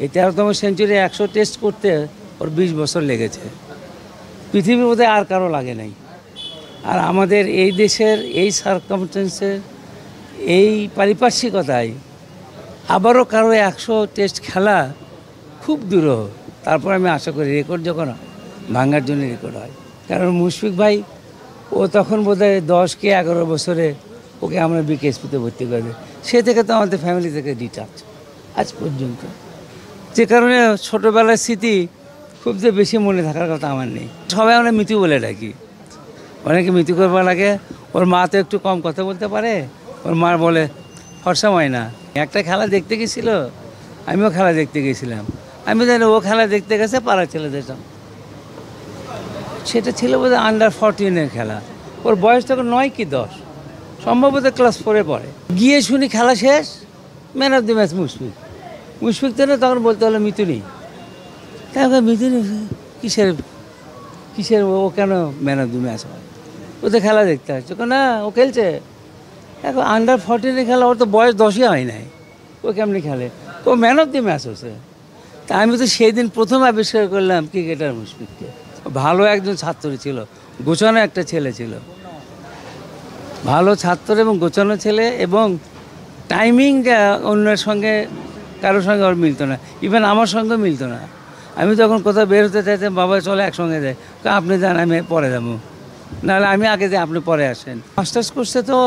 এই 13তম century 100 test করতে ওর 20 বছর লেগেছে। পৃথিবীর মধ্যে আর কারো লাগে নাই। আর আমাদের এই দেশের এই সার্কামস্টেন্সের এই পারিপার্শ্বিকতায় আবারও কারো 100 টেস্ট খেলা খুব দুরূহ। তারপর আমি আশা করি রেকর্ড যখন হয় ভাঙার জন্য রেকর্ড হয়। কারণ মুশফিক ভাই ও তখন বোধহয় 10 কি 11 বছরে ওকে আমরা বিকেএসপিতে ভর্তি করে দিই। সে থেকে তো আমাদের ফ্যামিলি থেকে ডিটাচ আজ পর্যন্ত। যে কারণে ছোটোবেলার স্মৃতি খুব যে বেশি মনে থাকার কথা আমার নেই। সবাই আমরা মিতু বলে ডাকি, অনেকে মিতু করবার লাগে। ওর মা তো একটু কম কথা বলতে পারে। ওর মা বলে ফর্সা ময়না। একটা খেলা দেখতে গেছিল, আমিও খেলা দেখতে গেছিলাম। আমি জানি ও খেলা দেখতে গেছে পাড়ার ছেলেদের সঙ্গে। সেটা ছিল বোধহয় আন্ডার 14-এর খেলা। ওর বয়স তখন 9 কি 10, সম্ভবত ক্লাস 4-এ পড়ে। গিয়ে শুনি খেলা শেষ, man of the match Mushfiq. Mushfiq তো না, তখন বলতে হলো মিতুনি। তারপর মিতুনি কিসের ও কেন ম্যান অফ দি ম্যাচ হয়? ও তো খেলা দেখতে আসছে না, ও খেলছে। এখন আন্ডার 14-এর খেলা, ওর তো বয়স 10-ই হয় নাই, ও কেমনি খেলে? ও ম্যান অফ দি ম্যাচ হচ্ছে। তা আমি তো সেই দিন প্রথম আবিষ্কার করলাম ক্রিকেটার মুশফিককে। ভালো একজন ছাত্র ছিল, গোছানো একটা ছেলে ছিল, ভালো ছাত্র এবং গোছানো ছেলে। এবং টাইমিংটা অন্যের সঙ্গে কারোর সঙ্গে ওর মিলতো না, ইভেন আমার সঙ্গেও মিলতো না। আমি যখন কোথাও বের হতে চাইতাম, বাবা চলে একসঙ্গে যায়, আপনি যান আমি পরে যাবো, নাহলে আমি আগে যাই আপনি পরে আসেন। মাস্টার্স কোর্সে তো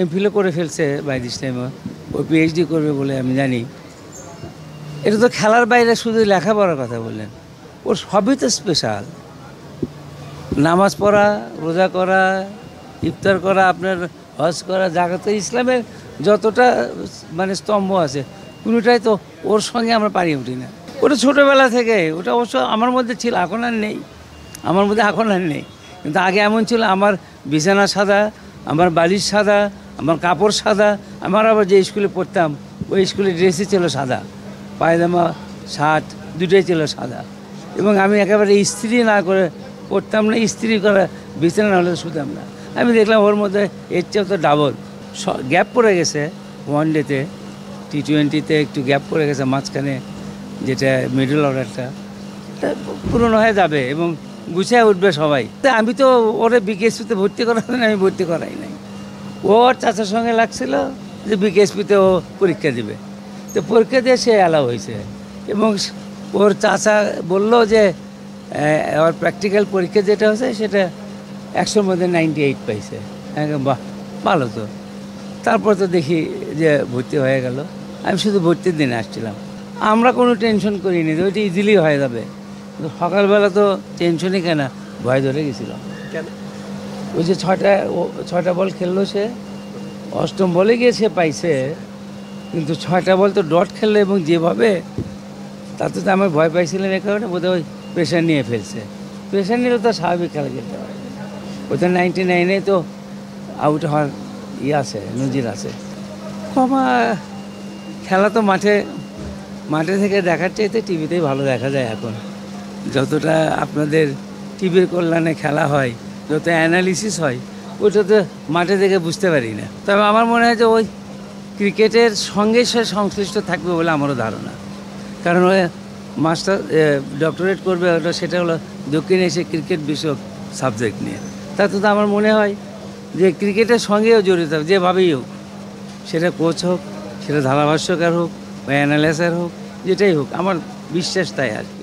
এমফিলও করে ফেলছে বাই দিস টাইমে, ও পিএইচডি করবে বলে আমি জানি। এটা তো খেলার বাইরে শুধু লেখাপড়ার কথা বললেন, ওর সবই তো স্পেশাল। নামাজ পড়া, রোজা করা, ইফতার করা, আপনার হজ করা, জাকাত, ইসলামের যতটা মানে স্তম্ভ আছে কোনোটাই তো ওর সঙ্গে আমরা পারি উঠি না। ওটা ছোটোবেলা থেকে, ওটা অবশ্য আমার মধ্যে ছিল, এখন আর নেই, আমার মধ্যে এখন আর নেই। কিন্তু আগে এমন ছিল, আমার বিছানা সাদা, আমার বালিশ সাদা, আমার কাপড় সাদা। আমার আবার যে স্কুলে পড়তাম ওই স্কুলের ড্রেসই ছিল সাদা, পায়জামা শার্ট দুটোই ছিল সাদা। এবং আমি একেবারে ইস্ত্রি না করে পড়তাম না, ইস্ত্রি করা বিছানা না হলে শুতাম না। আমি দেখলাম ওর মধ্যে এর চেয়েও তো ডাবল গ্যাপ পড়ে গেছে। ওয়ানডেতে, টি20-তে একটু গ্যাপ পড়ে গেছে মাঝখানে, যেটা মিডল অর্ডারটা পুরনো হয়ে যাবে এবং গুছিয়ে উঠবে সবাই। আমি তো ওরে বিকেএসপিতে ভর্তি করাই না, আমি ভর্তি করাই নাই। ওর চাচার সঙ্গে লাগছিল যে বিকেএসপিতে ও পরীক্ষা দেবে, তো পরীক্ষা দিয়ে সে অ্যালাউ হয়েছে। এবং ওর চাচা বললো যে ওর প্র্যাকটিক্যাল পরীক্ষা যেটা হয়েছে সেটা 100-র মধ্যে 98 পাইছে। বাহ, ভালো তো। তারপর তো দেখি যে ভর্তি হয়ে গেল। আমি শুধু ভর্তির দিনে আসছিলাম, আমরা কোনো টেনশন করিনি, ওইটা ইজিলি হয়ে যাবে। সকালবেলা তো টেনশনই কেন, ভয় ধরে গেছিলাম। কেন? ওই যে 6টা বল খেললো, সে 8ম বলে গিয়ে সে পাইছে, কিন্তু 6টা বল তো ডট খেললো এবং যেভাবে, তাতে তো আমি ভয় পাইছিলাম। এ কারণে বোধহয় ওই প্রেশার নিয়ে ফেলছে। প্রেশার নিলেও তো স্বাভাবিক খেলা খেলতে হয়। ওটা 99-এ তো আউট হওয়ার আছে, নজির আছে। কমা খেলা তো মাঠে থেকে দেখার চাইতে টিভিতেই ভালো দেখা যায় এখন। যতটা আপনাদের টিভির কল্যাণে খেলা হয়, যত অ্যানালিসিস হয়, ওটা তো মাঠে থেকে বুঝতে পারি না। তবে আমার মনে হয় যে ওই ক্রিকেটের সঙ্গে সে সংশ্লিষ্ট থাকবে বলে আমারও ধারণা। কারণ ওই মাস্টার ডক্টরেট করবে, ওটা সেটা হলো দক্ষিণ এশিয়া ক্রিকেট বিষয়ক সাবজেক্ট নিয়ে। তাতে তো আমার মনে হয় যে ক্রিকেটের সঙ্গেও জড়িত হবে, যেভাবেই হোক, সেটা কোচ হোক, সেটা ধারাভাষ্যকার হোক বা অ্যানালাইজার হোক, যেটাই হোক, আমার বিশ্বাস তাই আর কি।